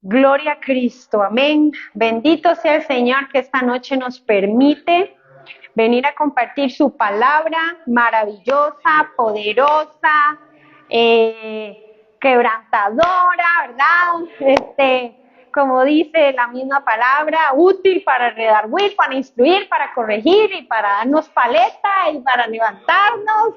Gloria a Cristo, amén. Bendito sea el Señor que esta noche nos permite venir a compartir su palabra maravillosa, poderosa, quebrantadora, ¿verdad? Como dice la misma palabra, útil para redarguir, para instruir, para corregir y para darnos paleta y para levantarnos.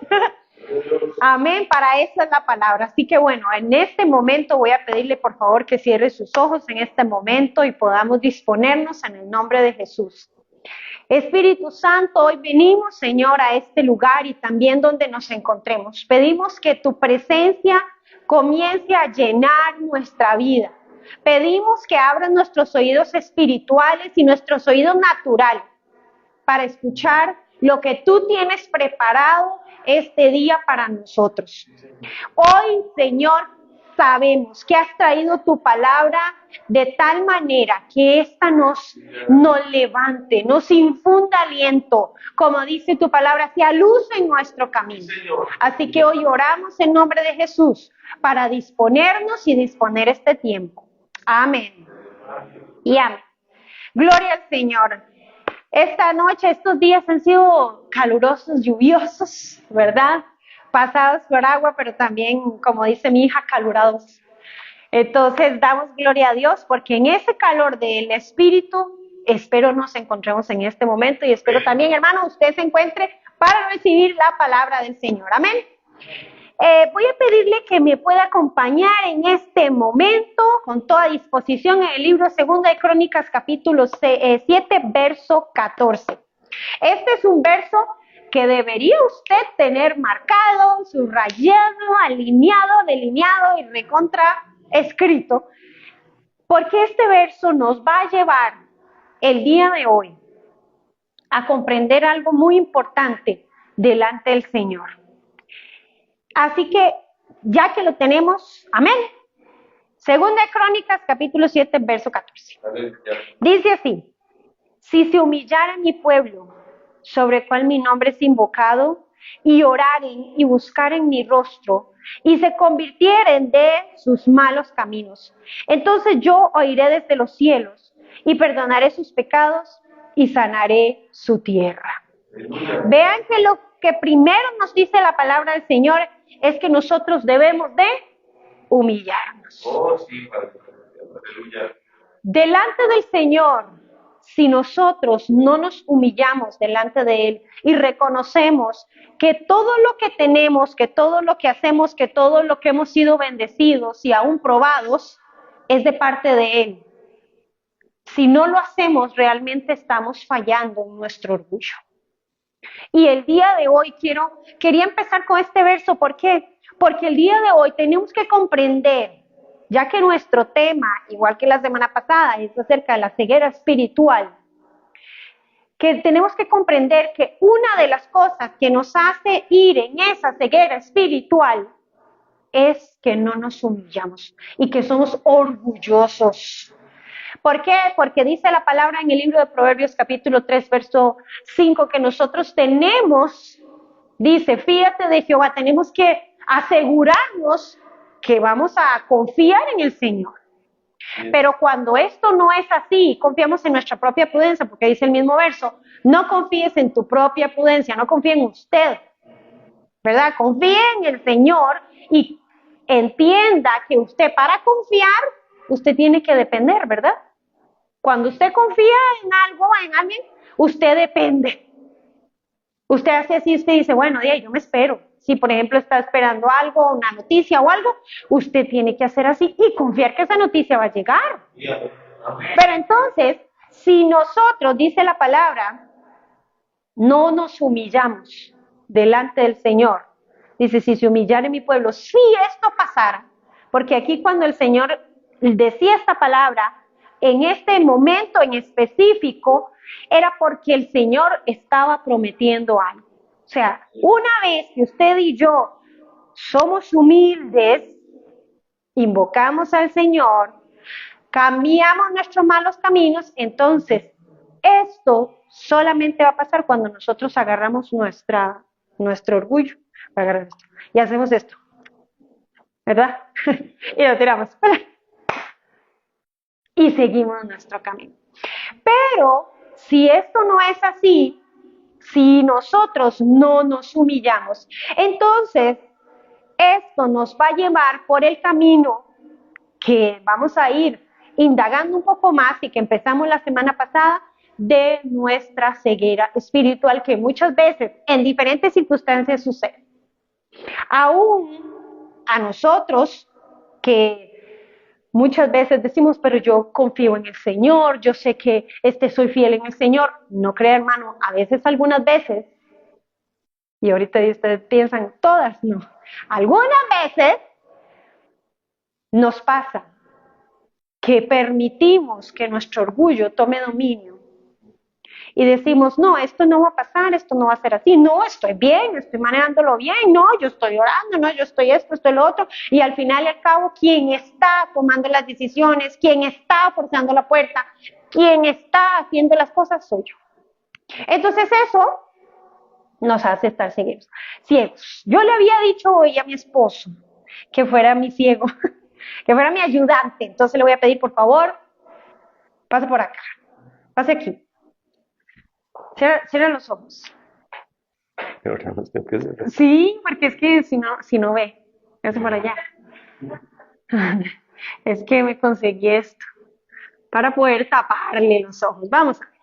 Amén, para eso es la palabra. Así que bueno, en este momento voy a pedirle por favor que cierre sus ojos en este momento y podamos disponernos en el nombre de Jesús. Espíritu Santo, hoy venimos, Señor, a este lugar y también donde nos encontremos. Pedimos que tu presencia comience a llenar nuestra vida. Pedimos que abran nuestros oídos espirituales y nuestros oídos naturales para escuchar lo que tú tienes preparado este día para nosotros. Hoy, Señor, sabemos que has traído tu palabra de tal manera que ésta nos levante, nos infunda aliento, como dice tu palabra, sea luz en nuestro camino. Así que hoy oramos en nombre de Jesús para disponernos y disponer este tiempo. Amén. Y amén. Gloria al Señor. Esta noche, estos días han sido calurosos, lluviosos, ¿verdad? Pasados por agua, pero también, como dice mi hija, calurados. Entonces, damos gloria a Dios porque en ese calor del Espíritu, espero nos encontremos en este momento y espero también, hermano, usted se encuentre para recibir la palabra del Señor. Amén. Voy a pedirle que me pueda acompañar en este momento con toda disposición en el libro 2 de Crónicas, capítulo 7, verso 14. Este es un verso que debería usted tener marcado, subrayado, alineado, delineado y recontra escrito, porque este verso nos va a llevar el día de hoy a comprender algo muy importante delante del Señor. Así que, ya que lo tenemos, amén. 2 de Crónicas, capítulo 7, verso 14. Dice así: si se humillara mi pueblo, sobre el cual mi nombre es invocado, y oraren y buscaren mi rostro, y se convirtieren de sus malos caminos, entonces yo oiré desde los cielos, y perdonaré sus pecados, y sanaré su tierra. Vean que lo que primero nos dice la palabra del Señor es que nosotros debemos de humillarnos. Oh, sí, Padre. Aleluya. Delante del Señor, si nosotros no nos humillamos delante de Él y reconocemos que todo lo que tenemos, que todo lo que hacemos, que todo lo que hemos sido bendecidos y aún probados, es de parte de Él. Si no lo hacemos, realmente estamos fallando en nuestro orgullo. Y el día de hoy quería empezar con este verso. ¿Por qué? Porque el día de hoy tenemos que comprender, ya que nuestro tema, igual que la semana pasada, es acerca de la ceguera espiritual, que tenemos que comprender que una de las cosas que nos hace ir en esa ceguera espiritual es que no nos humillamos y que somos orgullosos. ¿Por qué? Porque dice la palabra en el libro de Proverbios capítulo 3, verso 5, que nosotros tenemos, dice, fíjate de Jehová, tenemos que asegurarnos que vamos a confiar en el Señor. Pero cuando esto no es así, confiamos en nuestra propia prudencia, porque dice el mismo verso, no confíes en tu propia prudencia, no confíe en usted, ¿verdad? Confíe en el Señor y entienda que usted para confiar, usted tiene que depender, ¿verdad? Cuando usted confía en algo, en alguien, usted depende. Usted hace así, usted dice, bueno, yo me espero. Si, por ejemplo, está esperando algo, una noticia o algo, usted tiene que hacer así y confiar que esa noticia va a llegar. Pero entonces, si nosotros, dice la palabra, no nos humillamos delante del Señor, dice, si se humillare mi pueblo, si esto pasara, porque aquí cuando el Señor decía esta palabra, en este momento en específico, era porque el Señor estaba prometiendo algo. O sea, una vez que usted y yo somos humildes, invocamos al Señor, cambiamos nuestros malos caminos, entonces esto solamente va a pasar cuando nosotros agarramos nuestro orgullo y hacemos esto, ¿verdad? Y lo tiramos. y seguimos nuestro camino. Pero si esto no es así, si nosotros no nos humillamos, entonces esto nos va a llevar por el camino que vamos a ir indagando un poco más y que empezamos la semana pasada, de nuestra ceguera espiritual, que muchas veces en diferentes circunstancias sucede. Aún a nosotros que muchas veces decimos, pero yo confío en el Señor, yo sé que soy fiel en el Señor. No crea, hermano, a veces, algunas veces, y ahorita ustedes piensan, todas, no. Algunas veces nos pasa que permitimos que nuestro orgullo tome dominio y decimos, no, esto no va a pasar, esto no va a ser así, no, estoy bien, estoy manejándolo bien, no, yo estoy orando, no, yo estoy esto, estoy lo otro, y al final y al cabo, quien está tomando las decisiones, quien está forzando la puerta, quien está haciendo las cosas soy yo. Entonces eso nos hace estar ciegos. Yo le había dicho hoy a mi esposo que fuera mi ciego, que fuera mi ayudante, entonces le voy a pedir, por favor, pase por acá, pase aquí. Cierra los ojos. Sí, porque es que si no ve, hace por allá. Es que me conseguí esto para poder taparle los ojos. Vamos a ver.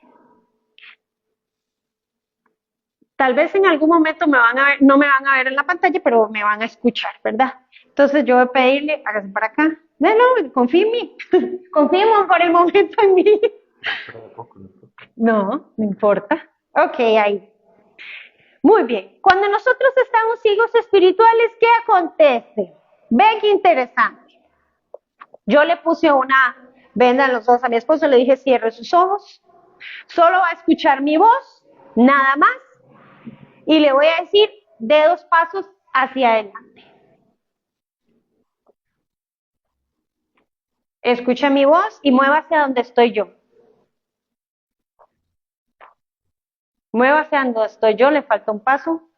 Tal vez en algún momento me van a ver, no me van a ver en la pantalla, pero me van a escuchar, ¿verdad? Entonces yo voy a pedirle, hágase para acá. No, confíe en mí. Confiemos por el momento en mí. No importa. Ok, ahí. Muy bien. Cuando nosotros estamos ciegos espirituales, ¿qué acontece? Ven qué interesante. Yo le puse una venda en los ojos a mi esposo, le dije, cierre sus ojos. Solo va a escuchar mi voz, nada más. Y le voy a decir, dé 2 pasos hacia adelante. Escucha mi voz y muévase a donde estoy yo. Muévase a donde estoy yo, le falta un paso.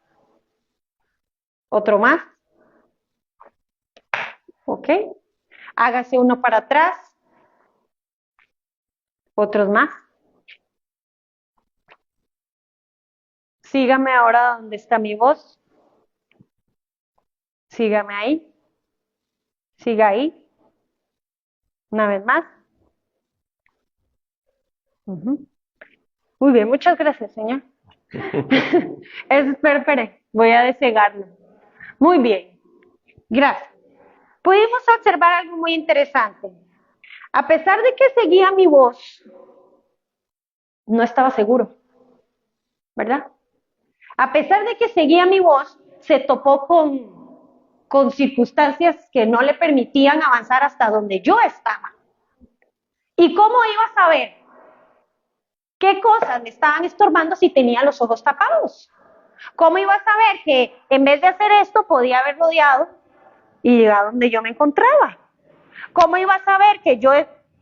Otro más. Ok. Hágase uno para atrás. Otros más. Sígame ahora donde está mi voz. Sígame ahí. Siga ahí. Una vez más. Muy bien, muchas gracias, señor. Espere, voy a descegarlo. Muy bien, gracias. Pudimos observar algo muy interesante. A pesar de que seguía mi voz, no estaba seguro, ¿verdad? A pesar de que seguía mi voz, se topó con circunstancias que no le permitían avanzar hasta donde yo estaba. ¿Y cómo iba a saber qué cosas me estaban estorbando si tenía los ojos tapados? ¿Cómo iba a saber que en vez de hacer esto podía haber rodeado y llegado donde yo me encontraba? ¿Cómo iba a saber que yo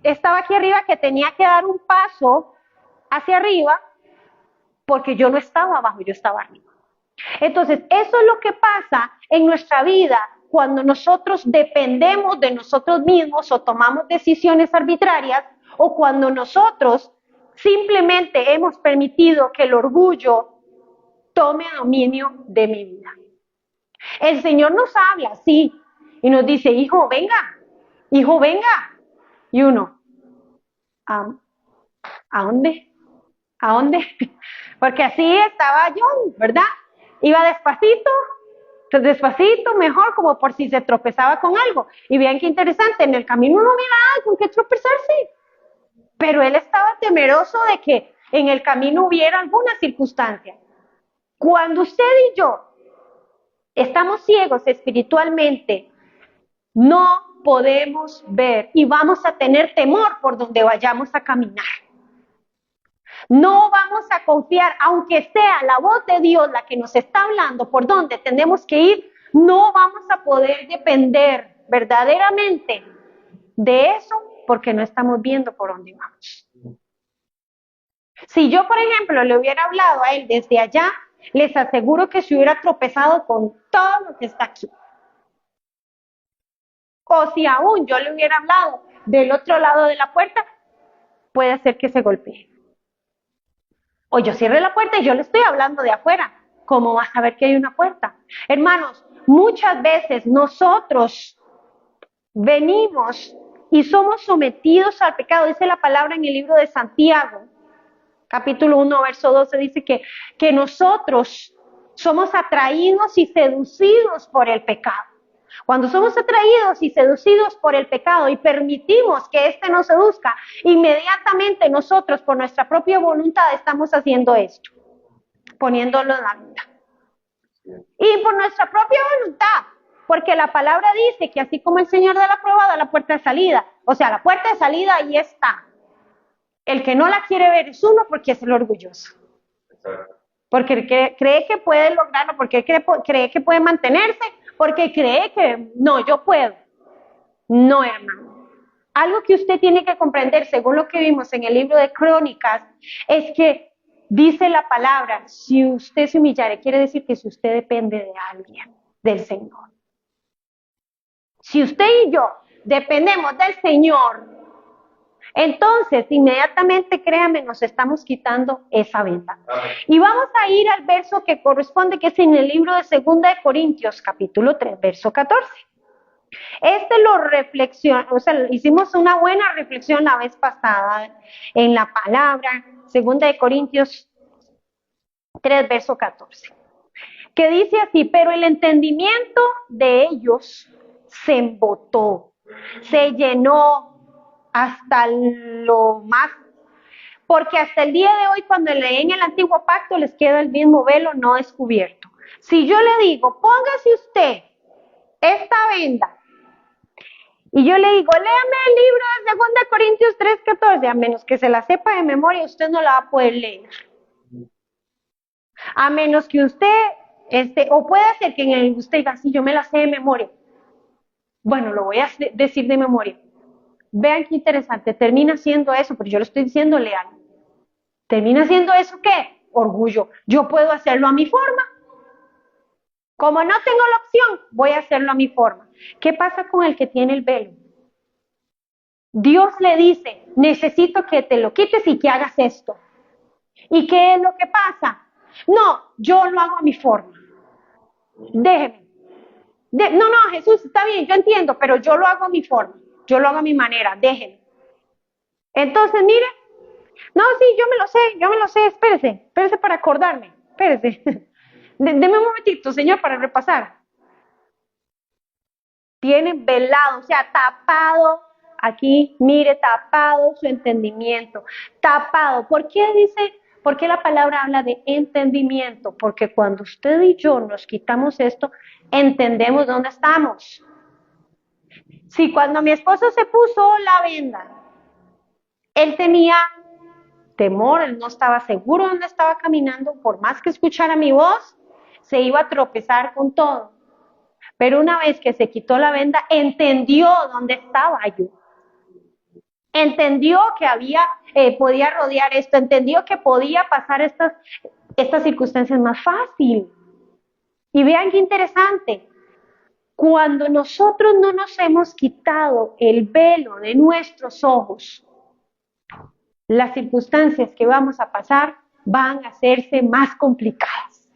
estaba aquí arriba, que tenía que dar un paso hacia arriba, porque yo no estaba abajo, yo estaba arriba? Entonces, eso es lo que pasa en nuestra vida cuando nosotros dependemos de nosotros mismos o tomamos decisiones arbitrarias, o cuando nosotros simplemente hemos permitido que el orgullo tome dominio de mi vida. El Señor nos habla, sí, y nos dice, hijo, venga, hijo, venga. Y uno, ¿a dónde? ¿A dónde? Porque así estaba yo, ¿verdad? Iba despacito, mejor, como por si se tropezaba con algo. Y vean qué interesante, en el camino no había nada con qué tropezarse. Pero él estaba temeroso de que en el camino hubiera alguna circunstancia. Cuando usted y yo estamos ciegos espiritualmente, no podemos ver y vamos a tener temor por donde vayamos a caminar. No vamos a confiar, aunque sea la voz de Dios la que nos está hablando por dónde tenemos que ir, no vamos a poder depender verdaderamente de eso porque no estamos viendo por dónde vamos. Si yo, por ejemplo, le hubiera hablado a él desde allá, les aseguro que se hubiera tropezado con todo lo que está aquí. O si aún yo le hubiera hablado del otro lado de la puerta, puede hacer que se golpee. O yo cierre la puerta y yo le estoy hablando de afuera. ¿Cómo vas a ver que hay una puerta? Hermanos, muchas veces nosotros venimos y somos sometidos al pecado. Dice la palabra en el libro de Santiago, capítulo 1, verso 12, dice que nosotros somos atraídos y seducidos por el pecado. Cuando somos atraídos y seducidos por el pecado y permitimos que éste nos seduzca, inmediatamente nosotros por nuestra propia voluntad estamos haciendo esto, poniéndolo en la vida. Y por nuestra propia voluntad, porque la palabra dice que así como el Señor da la prueba, da la puerta de salida. O sea, la puerta de salida ahí está. El que no la quiere ver es uno porque es el orgulloso. Porque cree que puede lograrlo, porque cree que puede mantenerse, porque cree que no, yo puedo. No, hermano. Algo que usted tiene que comprender, según lo que vimos en el libro de Crónicas, es que dice la palabra, si usted se humillare, quiere decir que si usted depende de alguien, del Señor. Si usted y yo dependemos del Señor, entonces inmediatamente, créame, nos estamos quitando esa venda. Y vamos a ir al verso que corresponde, que es en el libro de 2 de Corintios, capítulo 3, verso 14. Hicimos una buena reflexión la vez pasada en la palabra, 2 de Corintios 3, verso 14, que dice así: pero el entendimiento de ellos se embotó, se llenó hasta lo más, porque hasta el día de hoy cuando leen el antiguo pacto les queda el mismo velo no descubierto. Si yo le digo, póngase usted esta venda, y yo le digo, léame el libro de 2 Corintios 3:14, a menos que se la sepa de memoria, usted no la va a poder leer. A menos que usted, o puede ser que usted diga, sí, yo me la sé de memoria. Bueno, lo voy a decir de memoria. Vean qué interesante, termina siendo eso, pero yo lo estoy diciendo leal. ¿Termina siendo eso qué? Orgullo. Yo puedo hacerlo a mi forma. Como no tengo la opción, voy a hacerlo a mi forma. ¿Qué pasa con el que tiene el velo? Dios le dice, necesito que te lo quites y que hagas esto. ¿Y qué es lo que pasa? No, yo lo hago a mi forma. Déjeme. No, Jesús, está bien, yo entiendo, pero yo lo hago a mi forma. Yo lo hago a mi manera, déjenme. Entonces, mire, no, sí, yo me lo sé, espérese para acordarme, espérese. Deme un momentito, Señor, para repasar. Tiene velado, o sea, tapado, aquí, mire, tapado su entendimiento, tapado. ¿Por qué la palabra habla de entendimiento? Porque cuando usted y yo nos quitamos esto, entendemos dónde estamos. Si cuando mi esposo se puso la venda, él tenía temor, él no estaba seguro dónde estaba caminando, por más que escuchara mi voz, se iba a tropezar con todo. Pero una vez que se quitó la venda, entendió dónde estaba yo. Entendió que podía rodear esto, entendió que podía pasar estas circunstancias más fácil. Y vean qué interesante. Cuando nosotros no nos hemos quitado el velo de nuestros ojos, las circunstancias que vamos a pasar van a hacerse más complicadas.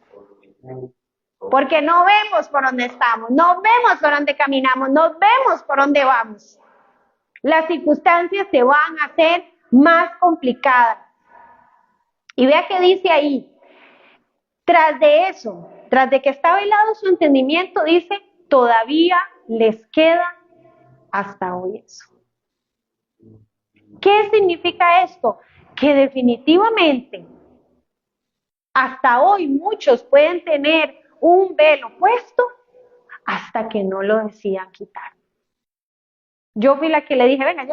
Porque no vemos por dónde estamos, no vemos por dónde caminamos, no vemos por dónde vamos. Las circunstancias se van a hacer más complicadas. Y vea que dice ahí, tras de eso, tras de que está velado su entendimiento, dice, todavía les queda hasta hoy eso. ¿Qué significa esto? Que definitivamente hasta hoy muchos pueden tener un velo puesto hasta que no lo decidan quitar. Yo fui la que le dije, venga,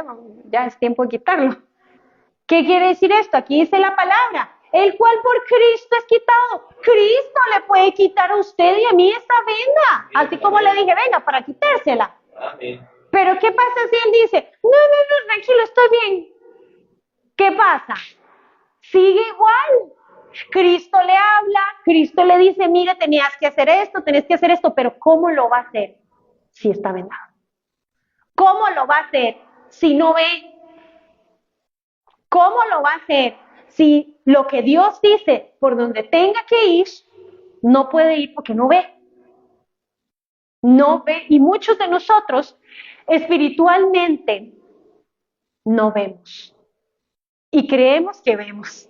ya es tiempo de quitarlo. ¿Qué quiere decir esto? Aquí dice la palabra, el cual por Cristo es quitado. Cristo le puede quitar a usted y a mí esta venda, así como le dije, venga, para quitársela. Amén. Pero ¿qué pasa si él dice, no, tranquilo, estoy bien? ¿Qué pasa? Sigue igual. Cristo le habla, Cristo le dice, mire, tenías que hacer esto, pero ¿cómo lo va a hacer si está vendado? ¿Cómo lo va a hacer si no ve? ¿Cómo lo va a hacer si lo que Dios dice por donde tenga que ir, no puede ir porque no ve? No ve, y muchos de nosotros espiritualmente no vemos y creemos que vemos.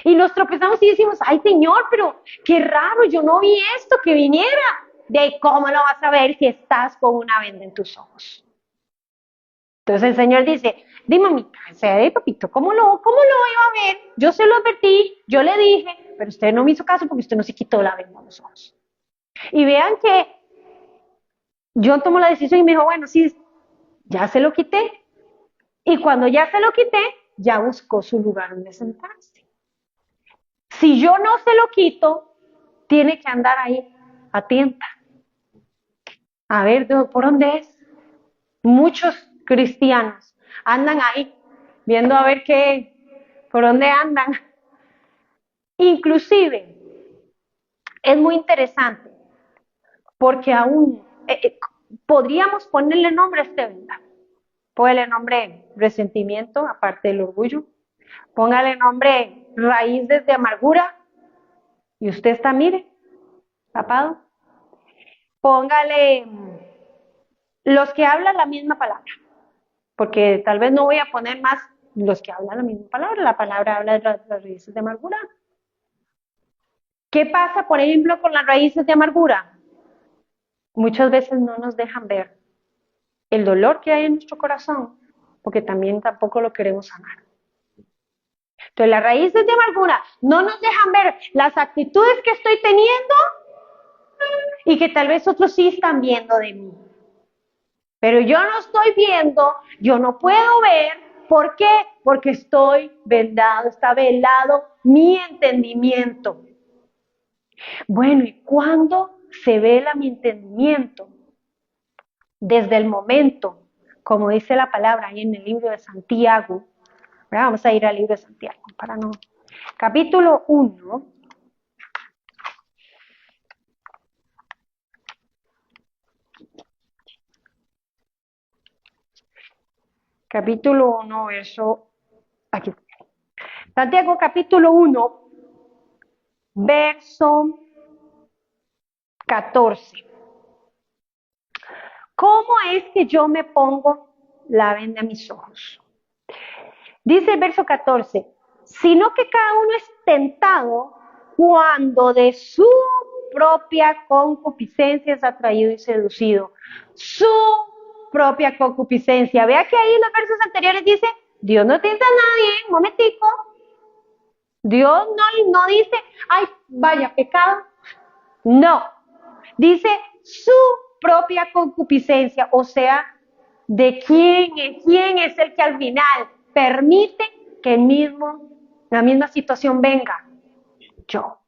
Y nos tropezamos y decimos, ay Señor, pero qué raro, yo no vi esto que viniera. De cómo lo vas a ver si estás con una venda en tus ojos. Entonces el Señor dice, dime mi casa de papito, ¿cómo lo iba a ver? Yo se lo advertí, yo le dije, pero usted no me hizo caso porque usted no se quitó la venda de los ojos. Y vean que yo tomo la decisión y me dijo, bueno, sí, ya se lo quité. Y cuando ya se lo quité, ya buscó su lugar donde sentarse. Si yo no se lo quito, tiene que andar ahí, atenta. A ver, ¿por dónde es? Muchos cristianos andan ahí, viendo a ver por dónde andan. Inclusive, es muy interesante, porque aún podríamos ponerle nombre a este venda. Póngale nombre resentimiento, aparte del orgullo. Póngale nombre raíces de amargura. Y usted está, mire, tapado. Póngale los que hablan la misma palabra. Porque tal vez no voy a poner más los que hablan la misma palabra. La palabra habla de las raíces de amargura. ¿Qué pasa, por ejemplo, con las raíces de amargura? Muchas veces no nos dejan ver el dolor que hay en nuestro corazón, porque también tampoco lo queremos sanar. Entonces, las raíces de amargura no nos dejan ver las actitudes que estoy teniendo y que tal vez otros sí están viendo de mí. Pero yo no estoy viendo, yo no puedo ver. ¿Por qué? Porque estoy vendado, está velado mi entendimiento. Bueno, ¿y cuándo se vela mi entendimiento? Desde el momento, como dice la palabra ahí en el libro de Santiago. Vamos a ir al libro de Santiago para no. Capítulo 1. Capítulo 1, verso. Aquí. Santiago, capítulo 1, verso 14. ¿Cómo es que yo me pongo la venda a mis ojos? Dice el verso 14, sino que cada uno es tentado cuando de su propia concupiscencia es atraído y seducido. Su propia concupiscencia. Vea que ahí en los versos anteriores dice, Dios no tienta a nadie, un momentico. Dios no dice, ay, vaya pecado. No, dice su propia concupiscencia, o sea, de quién es el que al final permite que la misma situación venga. Yo.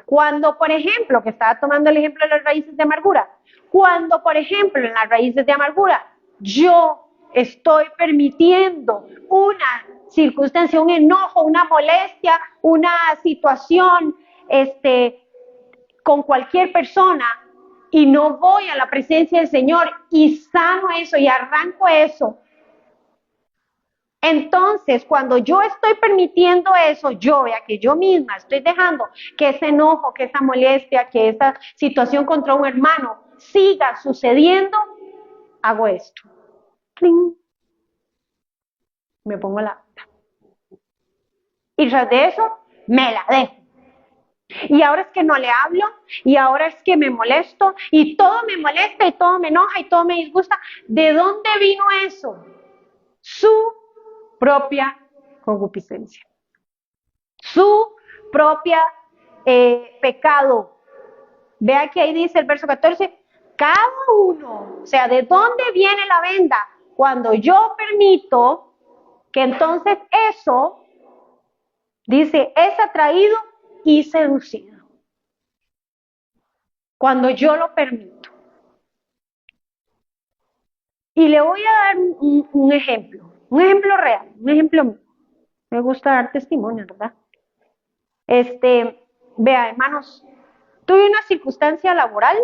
Cuando, por ejemplo, que estaba tomando el ejemplo de las raíces de amargura, cuando, por ejemplo, en las raíces de amargura, yo estoy permitiendo una circunstancia, un enojo, una molestia, una situación, con cualquier persona, y no voy a la presencia del Señor y sano eso y arranco eso. Entonces, cuando yo estoy permitiendo eso, yo vea que yo misma estoy dejando que ese enojo, que esa molestia, que esa situación contra un hermano siga sucediendo, hago esto. ¡Cling! Me pongo la venda. Y tras de eso, me la dejo. Y ahora es que no le hablo, y ahora es que me molesto, y todo me molesta, y todo me enoja, y todo me disgusta. ¿De dónde vino eso? Su propia concupiscencia. Su propia pecado. Vea que ahí dice el verso 14, cada uno, o sea, ¿de dónde viene la venda? Cuando yo permito que entonces eso, dice, es atraído y seducido. Cuando yo lo permito. Y le voy a dar un ejemplo real, un ejemplo mío. Me gusta dar testimonio, ¿verdad? Vea, hermanos, tuve una circunstancia laboral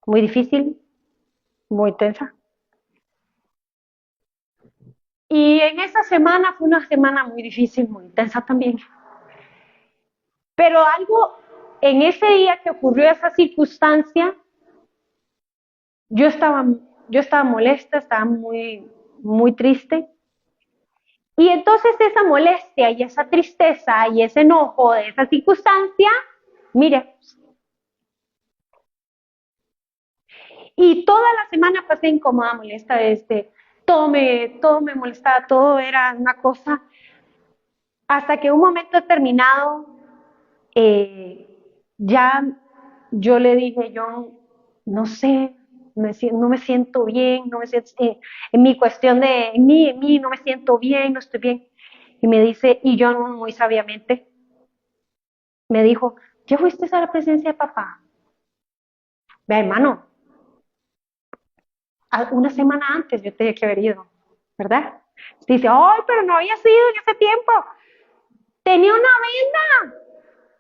muy difícil, muy tensa. Y en esa semana fue una semana muy difícil, muy intensa también. Pero algo en ese día que ocurrió esa circunstancia, yo estaba, yo estaba molesta, estaba muy, muy triste. Y entonces esa molestia y esa tristeza y ese enojo de esa circunstancia, mire, y toda la semana pasé incómoda, molesta, todo me molestaba, todo era una cosa, hasta que un momento determinado, ya yo le dije, yo no sé, no me siento bien, no me siento, en mi cuestión de, en mí, no me siento bien, no estoy bien. Y me dice, y yo muy sabiamente, me dijo, ¿ya fuiste a la presencia de papá? Vea, hermano, una semana antes yo tenía que haber ido, ¿verdad? Dice, ay, pero no había sido en ese tiempo. Tenía una venda.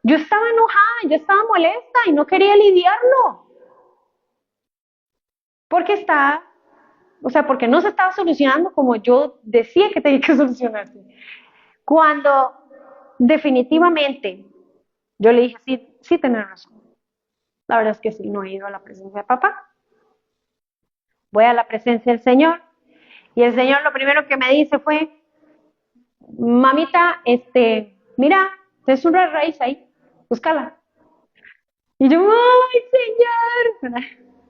Yo estaba enojada, yo estaba molesta y no quería lidiarlo. Porque porque no se estaba solucionando como yo decía que tenía que solucionarse. Cuando definitivamente yo le dije, sí, sí tenés razón. La verdad es que sí, no he ido a la presencia de papá. Voy a la presencia del Señor. Y el Señor lo primero que me dice fue, mamita, mira, es una raíz ahí, búscala. Y yo, ay, Señor.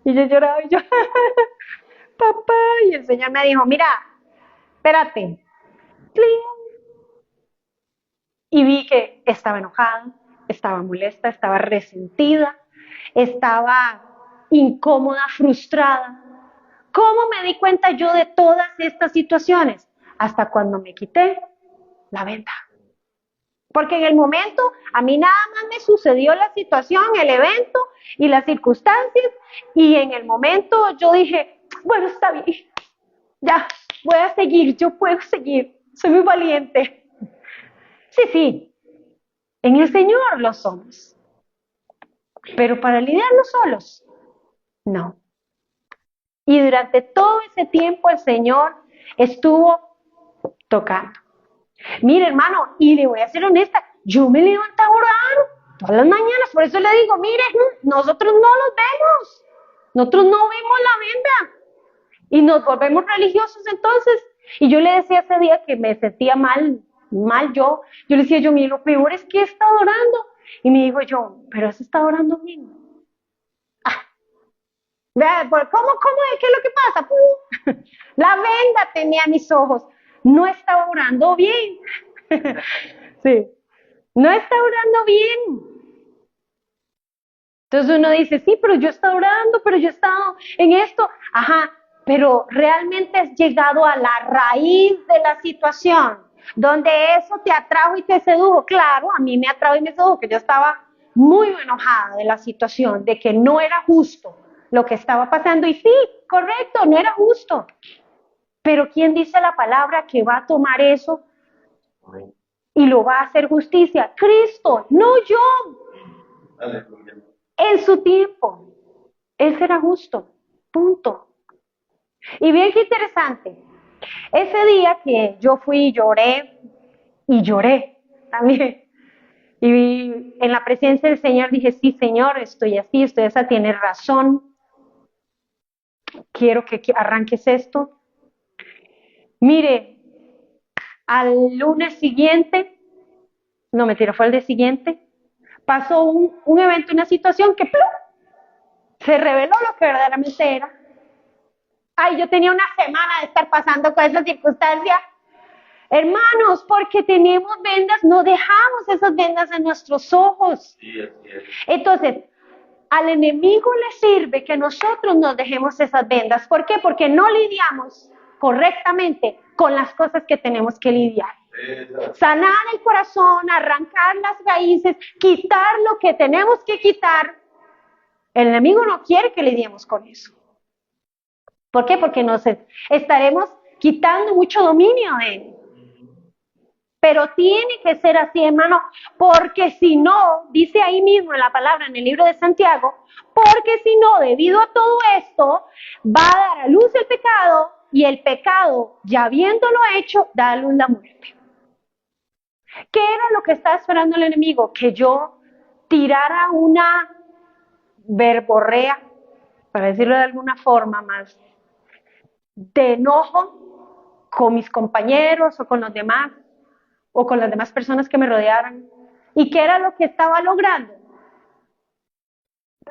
Y yo lloraba y yo, papá. Y el Señor me dijo, mira, espérate. Y vi que estaba enojada, estaba molesta, estaba resentida, estaba incómoda, frustrada. ¿Cómo me di cuenta yo de todas estas situaciones? Hasta cuando me quité la venda. Porque en el momento, a mí nada más me sucedió la situación, el evento y las circunstancias, y en el momento yo dije, bueno, está bien, ya, voy a seguir, yo puedo seguir, soy muy valiente. Sí, sí, en el Señor lo somos, pero para lidiarnos solos, no. Y durante todo ese tiempo el Señor estuvo tocando. Mire, hermano, y le voy a ser honesta, yo me levanto a orar todas las mañanas, por eso le digo, mire, nosotros no los vemos, nosotros no vemos la venda y nos volvemos religiosos entonces. Y yo le decía ese día que me sentía mal yo le decía yo, mire, lo peor es que he estado orando. Y me dijo yo, pero has estado orando bien. Vea, ¿cómo es? ¿Qué es lo que pasa? La venda tenía mis ojos. No estaba orando bien. Sí, no está orando bien. Entonces uno dice, sí, pero yo he estado orando, pero yo he estado en esto. Ajá, pero realmente has llegado a la raíz de la situación, donde eso te atrajo y te sedujo. Claro, a mí me atrajo y me sedujo, que yo estaba muy enojada de la situación, de que no era justo lo que estaba pasando. Y sí, correcto, no era justo. Pero ¿quién dice la palabra que va a tomar eso y lo va a hacer justicia? Cristo, no yo. Aleluya. En su tiempo, Él será justo, punto. Y bien que interesante, ese día que yo fui y lloré también, y en la presencia del Señor dije, sí, Señor, estoy así, tienes razón, quiero que arranques esto. Mire, al lunes siguiente, no mentira, fue el día siguiente, pasó un evento, una situación que ¡plum!, se reveló lo que verdaderamente era. Ay, yo tenía una semana de estar pasando con esa circunstancia. Hermanos, porque tenemos vendas, no dejamos esas vendas en nuestros ojos. Sí, así es. Entonces, al enemigo le sirve que nosotros nos dejemos esas vendas. ¿Por qué? Porque no lidiamos correctamente con las cosas que tenemos que lidiar. Exacto. Sanar el corazón, arrancar las raíces, quitar lo que tenemos que quitar. El enemigo no quiere que lidiemos con eso. ¿Por qué? Porque nos estaremos quitando mucho dominio de él. Pero tiene que ser así, hermano, porque si no, dice ahí mismo en la palabra, en el libro de Santiago, porque si no, debido a todo esto, va a dar a luz el pecado y el pecado, ya habiéndolo hecho, da a luz la muerte. ¿Qué era lo que estaba esperando el enemigo? Que yo tirara una verborrea, para decirlo de alguna forma más, de enojo con mis compañeros o con los demás, o con las demás personas que me rodearan. ¿Y qué era lo que estaba logrando?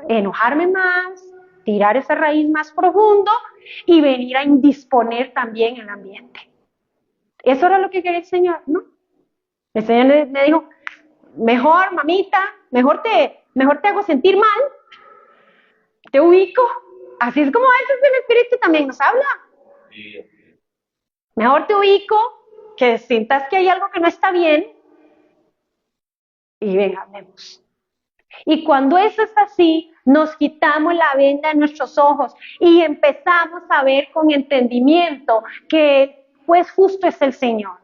Enojarme más, tirar esa raíz más profundo y venir a indisponer también el ambiente. ¿Eso era lo que quería el Señor? No. El Señor me dijo, mejor mamita, mejor te hago sentir mal, te ubico. Así es como a veces el Espíritu también nos habla. Mejor te ubico, que sientas que hay algo que no está bien y venga, hablemos. Y cuando eso es así, nos quitamos la venda de nuestros ojos y empezamos a ver con entendimiento que pues justo es el Señor,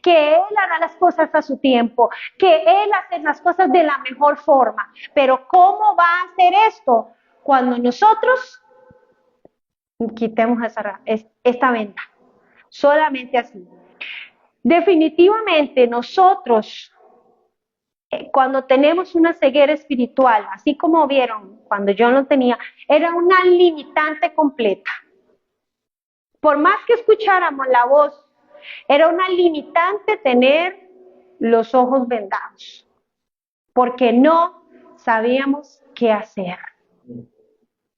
que Él hará las cosas a su tiempo, que Él hace las cosas de la mejor forma. Pero ¿cómo va a hacer esto? Cuando nosotros quitemos esta venda, solamente así. Definitivamente nosotros, cuando tenemos una ceguera espiritual, así como vieron cuando yo no tenía, era una limitante completa. Por más que escucháramos la voz, era una limitante tener los ojos vendados, porque no sabíamos qué hacer.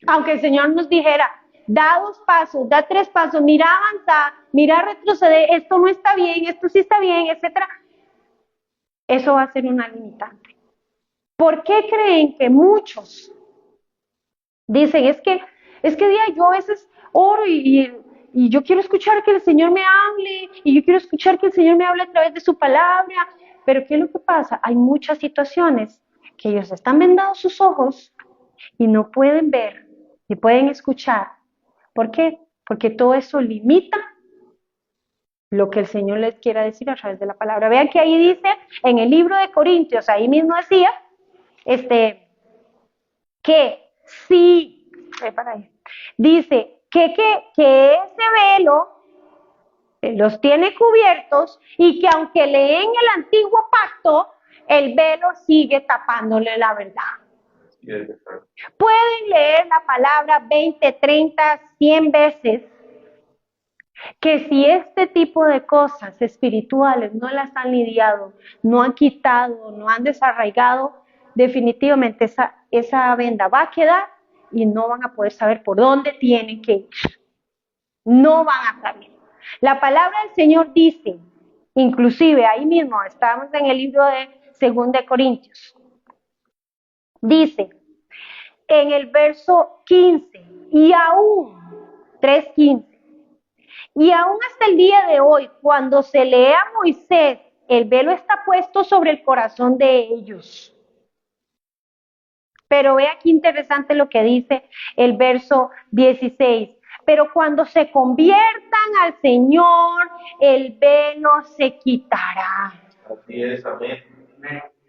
Aunque el Señor nos dijera, da 2 pasos, da 3 pasos, mira avanzar, mira retroceder, esto no está bien, esto sí está bien, etcétera. Eso va a ser una limitante. ¿Por qué creen que muchos dicen, es que yo a veces oro y yo quiero escuchar que el Señor me hable, y yo quiero escuchar que el Señor me hable a través de su palabra? Pero ¿qué es lo que pasa? Hay muchas situaciones que ellos están vendados sus ojos y no pueden ver, ni pueden escuchar. ¿Por qué? Porque todo eso limita lo que el Señor les quiera decir a través de la palabra. Vean que ahí dice, en el libro de Corintios, ahí mismo decía, que sí, dice que ese velo los tiene cubiertos y que aunque leen el antiguo pacto, el velo sigue tapándole la verdad. Pueden leer la palabra 20, 30, 100 veces, que si este tipo de cosas espirituales no las han lidiado, no han quitado, no han desarraigado, definitivamente esa venda va a quedar y no van a poder saber por dónde tienen que ir. No van a saber. La palabra del Señor dice, inclusive ahí mismo, estamos en el libro de 2 de Corintios, dice en el verso 15, y aún, 3:15, y aún hasta el día de hoy, cuando se lee a Moisés, el velo está puesto sobre el corazón de ellos. Pero vea qué interesante lo que dice el verso 16. Pero cuando se conviertan al Señor, el velo se quitará. Así es, amén.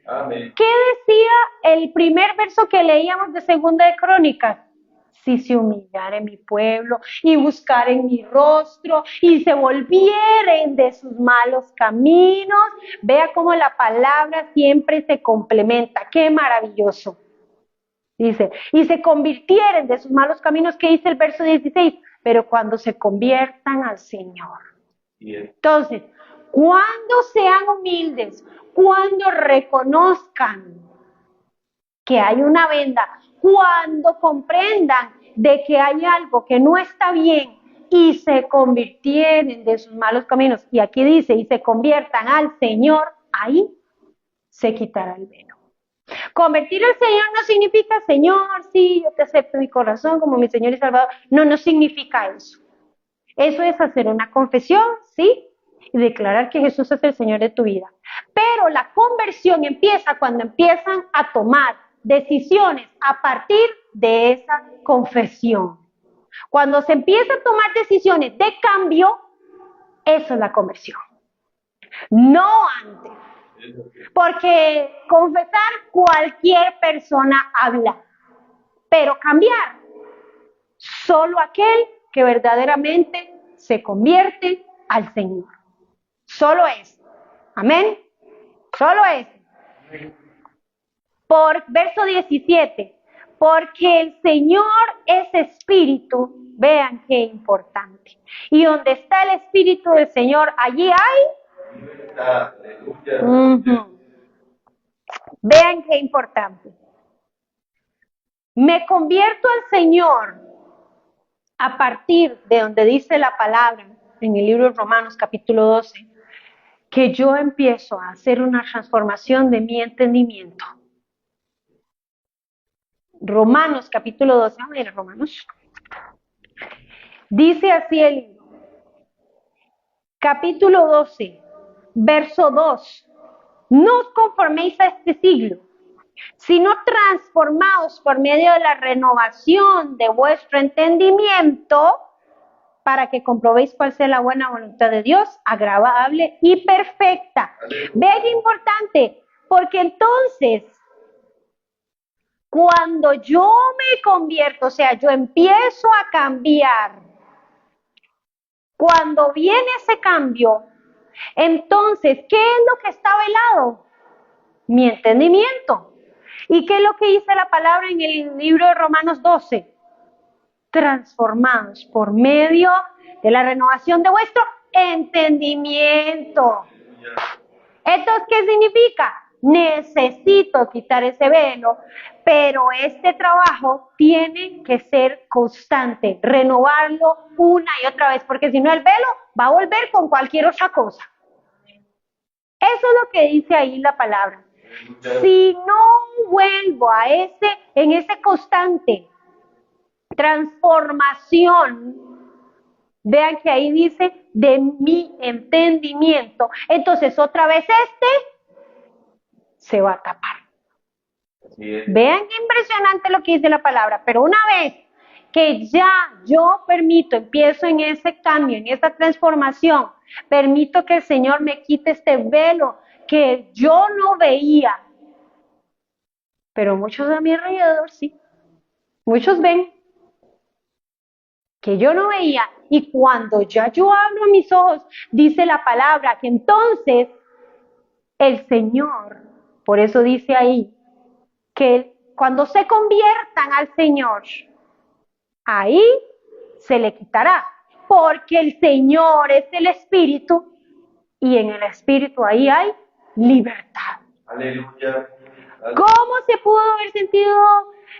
Amén. ¿Qué decía el primer verso que leíamos de 2 de Crónicas? Si se humillare mi pueblo y buscaren mi rostro y se volvieren de sus malos caminos. Vea cómo la palabra siempre se complementa. ¡Qué maravilloso! Dice, y se convirtieren de sus malos caminos, ¿qué dice el verso 16? Pero cuando se conviertan al Señor. Entonces, cuando sean humildes, cuando reconozcan que hay una venda, cuando comprendan de que hay algo que no está bien y se convirtieren de sus malos caminos, y aquí dice, y se conviertan al Señor, ahí se quitará el velo. Convertir al Señor no significa, Señor, sí, yo te acepto en mi corazón como mi Señor y Salvador. No significa eso. Eso es hacer una confesión, ¿sí? Y declarar que Jesús es el Señor de tu vida. Pero la conversión empieza cuando empiezan a tomar decisiones a partir de esa confesión. Cuando se empieza a tomar decisiones de cambio, eso es la conversión. No antes. Porque confesar cualquier persona habla, pero cambiar solo aquel que verdaderamente se convierte al Señor. Solo eso. Amén. Solo eso. Por verso 17. Porque el Señor es espíritu. Vean qué importante. Y donde está el espíritu del Señor, allí hay libertad. Aleluya. Vean qué importante. Me convierto al Señor a partir de donde dice la palabra en el libro de Romanos capítulo 12, que yo empiezo a hacer una transformación de mi entendimiento. Romanos capítulo 12, vamos a ir a Romanos. Dice así el libro, capítulo 12, verso 2. No os conforméis a este siglo, sino transformaos por medio de la renovación de vuestro entendimiento, para que comprobéis cuál sea la buena voluntad de Dios, agradable y perfecta. Vean qué importante, porque entonces, cuando yo me convierto, o sea, yo empiezo a cambiar, cuando viene ese cambio, entonces, ¿qué es lo que está velado? Mi entendimiento. ¿Y qué es lo que dice la palabra en el libro de Romanos 12? Transformados por medio de la renovación de vuestro entendimiento. Entonces, ¿qué significa? Necesito quitar ese velo, pero este trabajo tiene que ser constante, renovarlo una y otra vez, porque si no el velo va a volver con cualquier otra cosa. Eso es lo que dice ahí la palabra. Si no vuelvo a en ese constante transformación, vean que ahí dice de mi entendimiento, entonces otra vez se va a tapar. Vean qué impresionante lo que dice la palabra, pero una vez que ya yo empiezo en ese cambio, en esa transformación, permito que el Señor me quite este velo que yo no veía, pero muchos a mi alrededor sí, muchos ven que yo no veía, y cuando ya yo abro mis ojos, dice la palabra que entonces el Señor, por eso dice ahí, que cuando se conviertan al Señor, ahí se le quitará, porque el Señor es el Espíritu, y en el Espíritu ahí hay libertad. Aleluya. ¿Cómo se pudo haber sentido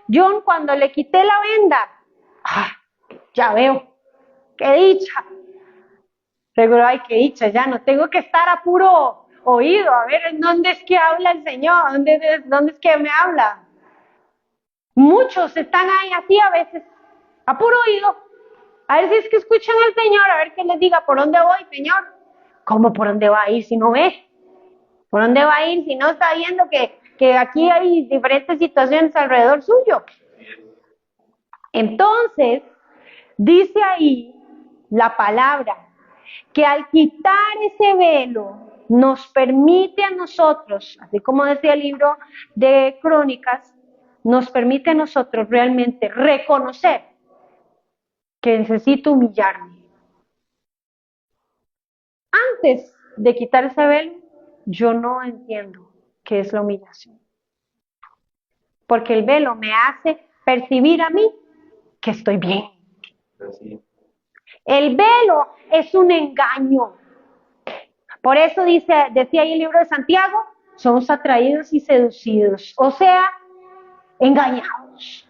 John cuando le quité la venda? Ya veo, qué dicha. Seguro, ay, qué dicha, ya no tengo que estar a puro oído, a ver en dónde es que habla el Señor, dónde es que me habla. Muchos están ahí así a veces, a puro oído. A ver si es que escuchan al Señor, a ver que les diga, ¿por dónde voy, Señor? ¿Cómo por dónde va a ir si no ve? ¿Por dónde va a ir si no está viendo que aquí hay diferentes situaciones alrededor suyo? Entonces, dice ahí la palabra que al quitar ese velo nos permite a nosotros, así como decía el libro de Crónicas, nos permite a nosotros realmente reconocer que necesito humillarme. Antes de quitar ese velo, yo no entiendo qué es la humillación. Porque el velo me hace percibir a mí que estoy bien. El velo es un engaño. Por eso decía ahí el libro de Santiago, somos atraídos y seducidos, o sea, engañados.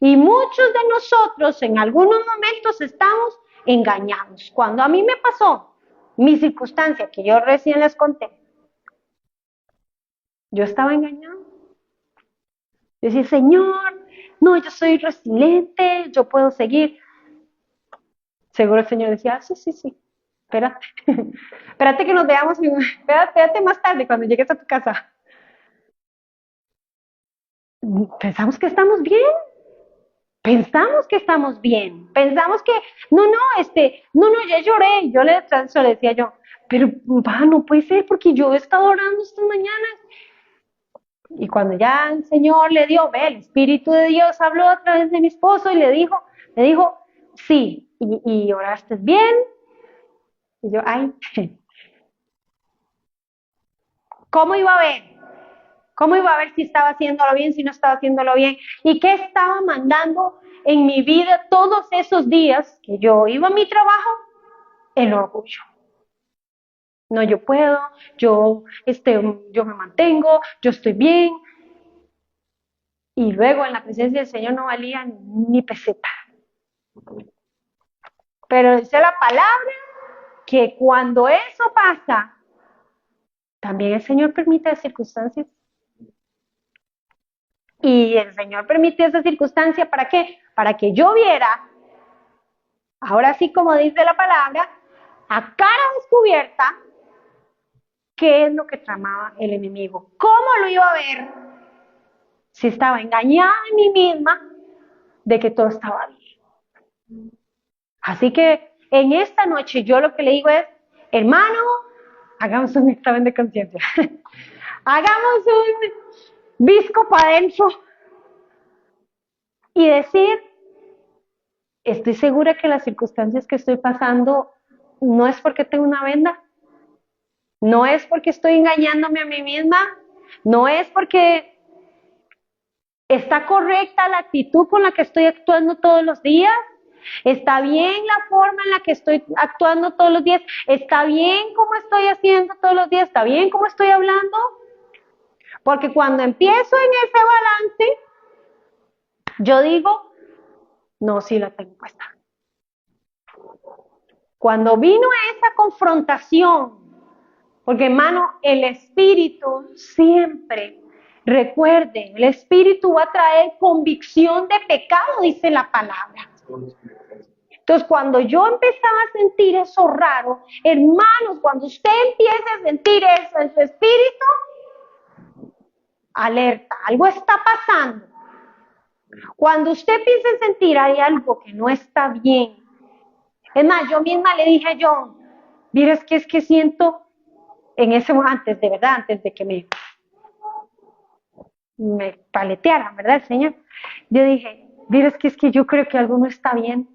Y muchos de nosotros en algunos momentos estamos engañados. Cuando a mí me pasó mi circunstancia, que yo recién les conté, yo estaba engañado. Yo decía, Señor, no, yo soy resiliente, yo puedo seguir. Seguro el Señor decía, sí, espérate, espérate que nos veamos, espérate más tarde cuando llegues a tu casa. Pensamos que estamos bien, pensamos que, no, ya lloré, yo le decía yo, pero no puede ser porque yo he estado orando estas mañanas. Y cuando ya el Señor le dio, el Espíritu de Dios habló a través de mi esposo y le dijo, sí, y oraste bien. Y yo, ay, ¿cómo iba a ver? ¿Cómo iba a ver si estaba haciéndolo bien, si no estaba haciéndolo bien? ¿Y qué estaba mandando en mi vida todos esos días que yo iba a mi trabajo? El orgullo. No, yo puedo, yo me mantengo, yo estoy bien. Y luego en la presencia del Señor no valía ni peseta. Pero dice la palabra que cuando eso pasa, también el Señor permite las circunstancias. Y el Señor permite esa circunstancia, ¿para qué? Para que yo viera, ahora sí como dice la palabra, a cara descubierta, qué es lo que tramaba el enemigo. ¿Cómo lo iba a ver si estaba engañada en mí misma de que todo estaba bien? Así que en esta noche yo lo que le digo es, hermano, hagamos un examen de conciencia. Hagamos un visco para adentro y decir, estoy segura que las circunstancias que estoy pasando no es porque tengo una venda, no es porque estoy engañándome a mí misma, no es porque está correcta la actitud con la que estoy actuando todos los días, está bien la forma en la que estoy actuando todos los días, está bien cómo estoy haciendo todos los días, está bien cómo estoy hablando, porque cuando empiezo en ese balance, yo digo, no, sí la tengo puesta. Cuando vino esa confrontación, porque hermano, el Espíritu siempre, recuerden, el Espíritu va a traer convicción de pecado, dice la palabra. Entonces, cuando yo empezaba a sentir eso raro, hermanos, cuando usted empiece a sentir eso en su espíritu, alerta, algo está pasando. Cuando usted empiece a sentir hay algo que no está bien. Es más, yo misma le dije a John, mira, es que siento en ese momento, antes de que me paletearan, ¿verdad, el Señor? Yo dije, mira, es que yo creo que algo no está bien.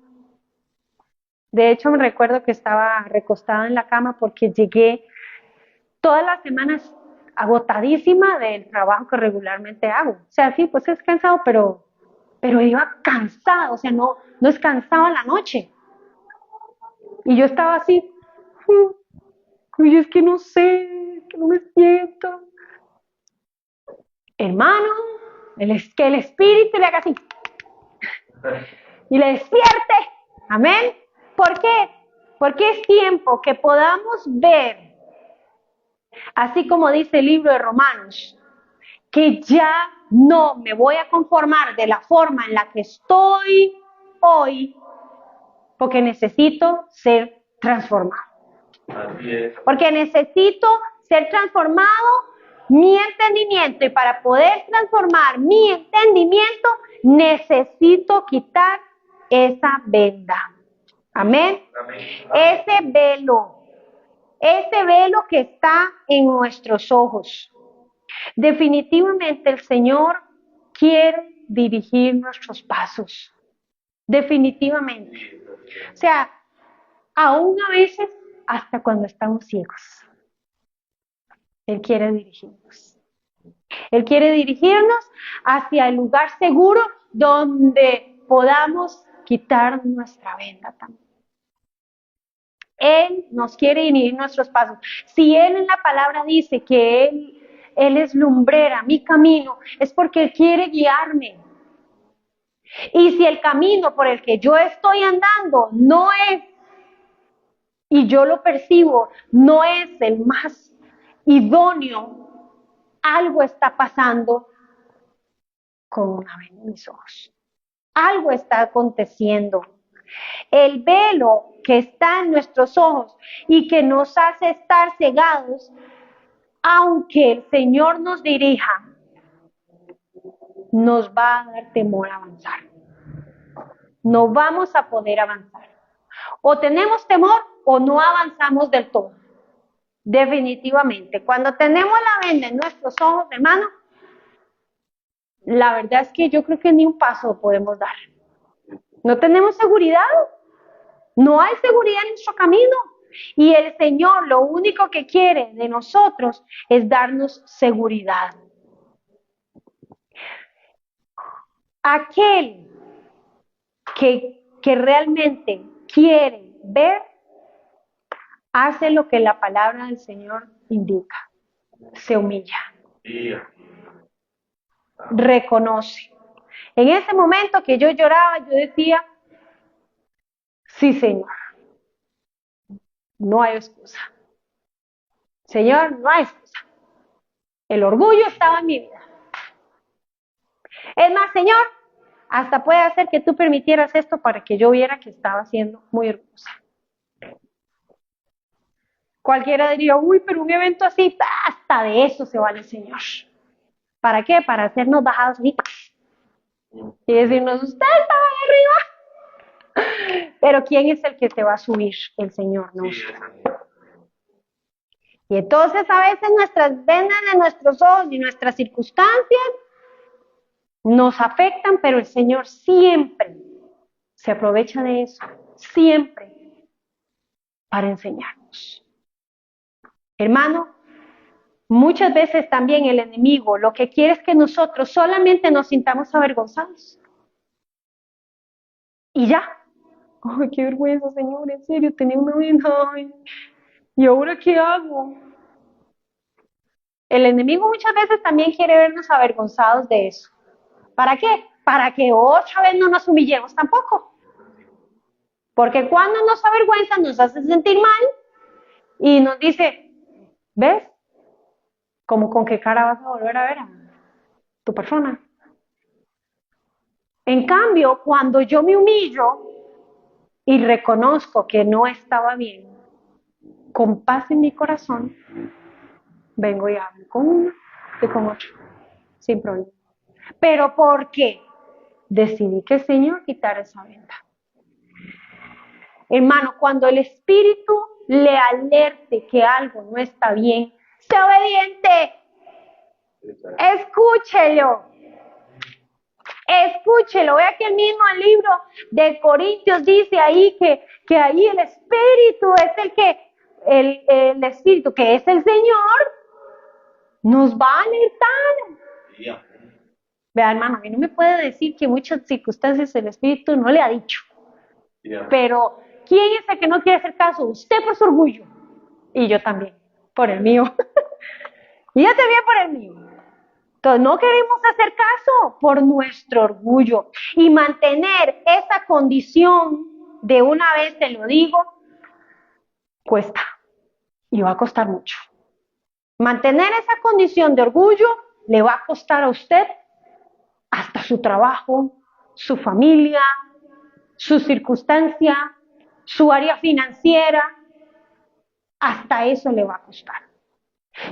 De hecho, me recuerdo que estaba recostada en la cama porque llegué todas las semanas agotadísima del trabajo que regularmente hago. O sea, sí, pues es cansado, pero iba cansada, o sea, no descansaba la noche. Y yo estaba así, y es que no sé, que no me siento. Hermano, que el Espíritu le haga así y le despierte. Amén. ¿Por qué? Porque es tiempo que podamos ver, así como dice el libro de Romanos, que ya no me voy a conformar de la forma en la que estoy hoy, porque necesito ser transformado. Porque necesito ser transformado mi entendimiento, y para poder transformar mi entendimiento necesito quitar esa venda. Amén. Amén. Ese velo que está en nuestros ojos. Definitivamente el Señor quiere dirigir nuestros pasos. Definitivamente. O sea, aún a veces hasta cuando estamos ciegos. Él quiere dirigirnos. Él quiere dirigirnos hacia el lugar seguro donde podamos quitar nuestra venda también. Él nos quiere dirigir nuestros pasos. Si Él en la palabra dice que Él es lumbrera, mi camino, es porque Él quiere guiarme. Y si el camino por el que yo estoy andando no es, y yo lo percibo, no es el más idóneo, algo está pasando con una venda en mis ojos. Algo está aconteciendo. El velo que está en nuestros ojos y que nos hace estar cegados, aunque el Señor nos dirija, nos va a dar temor a avanzar. No vamos a poder avanzar. O tenemos temor o no avanzamos del todo. Definitivamente. Cuando tenemos la venda en nuestros ojos, hermano, la verdad es que yo creo que ni un paso podemos dar. No tenemos seguridad. No hay seguridad en nuestro camino. Y el Señor lo único que quiere de nosotros es darnos seguridad. Aquel que realmente quiere ver, hace lo que la palabra del Señor indica. Se humilla. Reconoce. En ese momento que yo lloraba, yo decía, sí, Señor. No hay excusa. Señor, no hay excusa. El orgullo estaba en mi vida. Es más, Señor, hasta puede hacer que tú permitieras esto para que yo viera que estaba siendo muy orgullosa. Cualquiera diría, uy, pero un evento así, hasta de eso se vale, Señor. ¿Para qué? Para hacernos bajados y decirnos, usted estaba ahí arriba. Pero ¿quién es el que te va a subir? El Señor, no. Y entonces a veces nuestras venas de nuestros ojos y nuestras circunstancias nos afectan, pero el Señor siempre se aprovecha de eso, siempre, para enseñarnos. Hermano, muchas veces también el enemigo lo que quiere es que nosotros solamente nos sintamos avergonzados. Y ya. Ay, qué vergüenza, Señor, en serio, tenía una vida. Ay, ¿y ahora qué hago? El enemigo muchas veces también quiere vernos avergonzados de eso. ¿Para qué? Para que otra vez no nos humillemos tampoco. Porque cuando nos avergüenza nos hace sentir mal y nos dice, ¿ves? ¿Cómo con qué cara vas a volver a ver a tu persona? En cambio, cuando yo me humillo y reconozco que no estaba bien, con paz en mi corazón, vengo y hablo con uno y con otro, sin problema. Pero ¿por qué? Decidí que el Señor quitara esa venda. Hermano, cuando el Espíritu le alerte que algo no está bien, sea obediente. Escúchelo. Escúchelo. Vea que el mismo libro de Corintios dice ahí que ahí el Espíritu es el Espíritu que es el Señor, nos va a alertar. Vea, hermano, a mí no me puede decir que en muchas circunstancias el Espíritu no le ha dicho. Pero, ¿quién es el que no quiere hacer caso? Usted por su orgullo. Y yo también, por el mío. Y yo también por el mío. Entonces, no queremos hacer caso por nuestro orgullo. Y mantener esa condición, de una vez te lo digo, cuesta. Y va a costar mucho. Mantener esa condición de orgullo le va a costar a usted hasta su trabajo, su familia, su circunstancia, su área financiera, hasta eso le va a costar.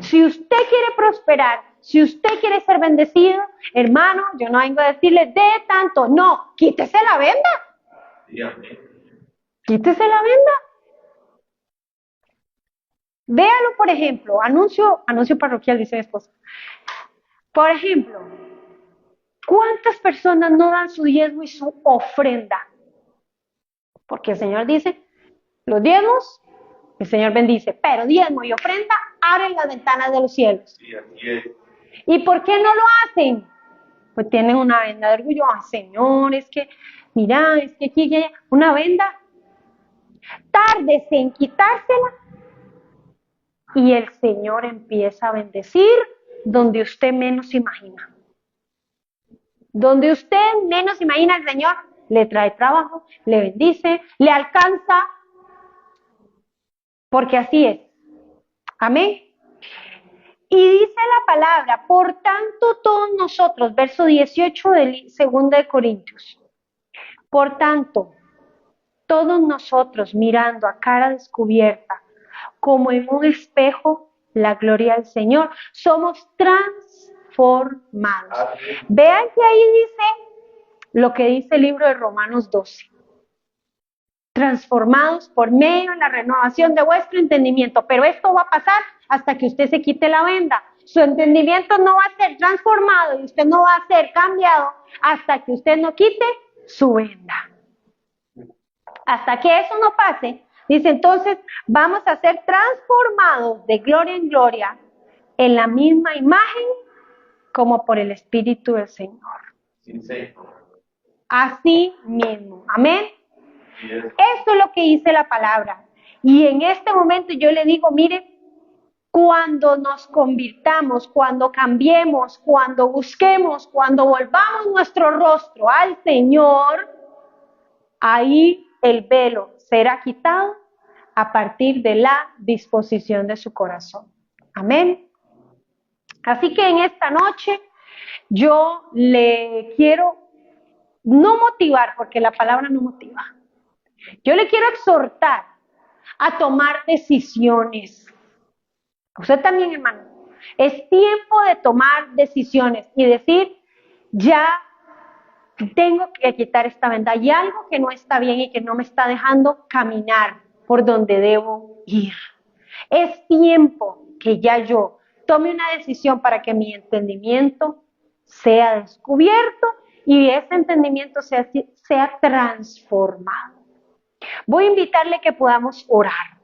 Si usted quiere prosperar, si usted quiere ser bendecido, hermano, yo no vengo a decirle de tanto, no, quítese la venda. Quítese la venda. Véalo, por ejemplo, anuncio parroquial, dice mi esposa. Por ejemplo, ¿cuántas personas no dan su diezmo y su ofrenda? Porque el Señor dice, los diezmos, el Señor bendice, pero diezmo y ofrenda abren las ventanas de los cielos. ¿Y por qué no lo hacen? Pues tienen una venda de orgullo. Ay, Señor, es que, mira, es que aquí hay una venda. Tárdese en quitársela y el Señor empieza a bendecir donde usted menos imagina. Donde usted menos imagina, el Señor le trae trabajo, le bendice, le alcanza, porque así es. Amén. Y dice la palabra, por tanto todos nosotros, verso 18 de 2 de Corintios, por tanto, todos nosotros mirando a cara descubierta, como en un espejo, la gloria del Señor, somos transformados. Vean que ahí dice lo que dice el libro de Romanos 12. Transformados por medio de la renovación de vuestro entendimiento. Pero esto va a pasar hasta que usted se quite la venda. Su entendimiento no va a ser transformado y usted no va a ser cambiado hasta que usted no quite su venda. Hasta que eso no pase, dice, entonces vamos a ser transformados de gloria en gloria en la misma imagen como por el Espíritu del Señor. Sí, sí. Así mismo. Amén. Y es Esto es lo que dice la palabra. Y en este momento yo le digo, mire, cuando nos convirtamos, cuando cambiemos, cuando busquemos, cuando volvamos nuestro rostro al Señor, ahí el velo será quitado a partir de la disposición de su corazón. Amén. Así que en esta noche yo le quiero no motivar, porque la palabra no motiva. Yo le quiero exhortar a tomar decisiones. Usted también, hermano. Es tiempo de tomar decisiones y decir, ya tengo que quitar esta venda. Hay algo que no está bien y que no me está dejando caminar por donde debo ir. Es tiempo que ya yo tome una decisión para que mi entendimiento sea descubierto y ese entendimiento sea transformado. Voy a invitarle que podamos orar.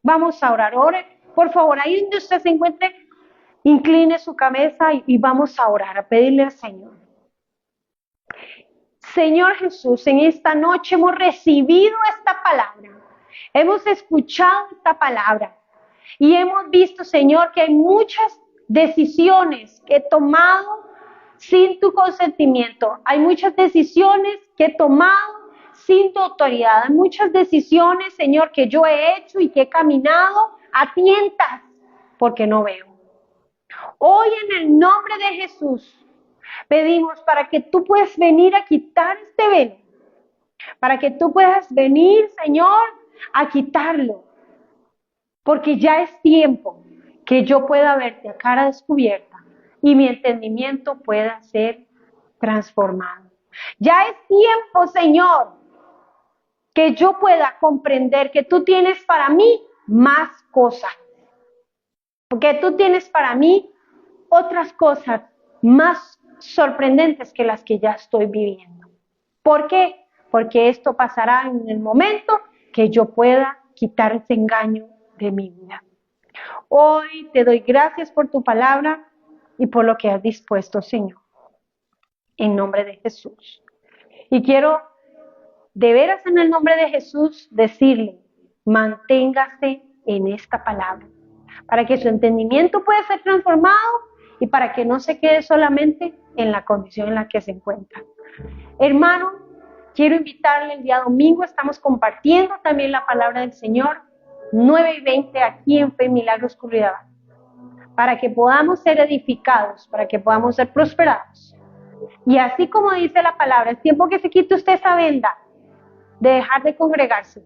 Vamos a orar. Ore, por favor, ahí donde usted se encuentre, incline su cabeza y vamos a orar, a pedirle al Señor. Señor Jesús, en esta noche hemos recibido esta palabra, hemos escuchado esta palabra y hemos visto, Señor, que hay muchas decisiones que he tomado sin tu consentimiento. Hay muchas decisiones que he tomado sin tu autoridad. Hay muchas decisiones, Señor, que yo he hecho y que he caminado a tientas porque no veo. Hoy en el nombre de Jesús pedimos para que tú puedas venir a quitar este velo, para que tú puedas venir, Señor, a quitarlo, porque ya es tiempo que yo pueda verte a cara descubierta y mi entendimiento pueda ser transformado. Ya es tiempo, Señor, que yo pueda comprender que tú tienes para mí más cosas, porque tú tienes para mí otras cosas más sorprendentes que las que ya estoy viviendo. ¿Por qué? Porque esto pasará en el momento que yo pueda quitar ese engaño de mi vida. Hoy te doy gracias por tu palabra y por lo que has dispuesto, Señor, en nombre de Jesús. Y quiero, de veras en el nombre de Jesús, decirle, manténgase en esta palabra, para que su entendimiento pueda ser transformado y para que no se quede solamente en la condición en la que se encuentra. Hermano, quiero invitarle el día domingo, estamos compartiendo también la palabra del Señor, 9:20 aquí en Fe Milagros Curridabat, para que podamos ser edificados, para que podamos ser prosperados. Y así como dice la palabra, es tiempo que se quite usted esa venda de dejar de congregarse,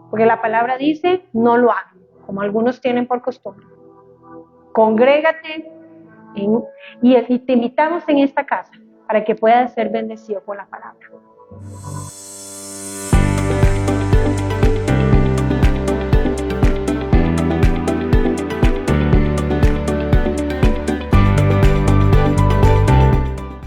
porque la palabra dice, no lo hagan, como algunos tienen por costumbre. Congrégate y te invitamos en esta casa para que puedas ser bendecido por la palabra.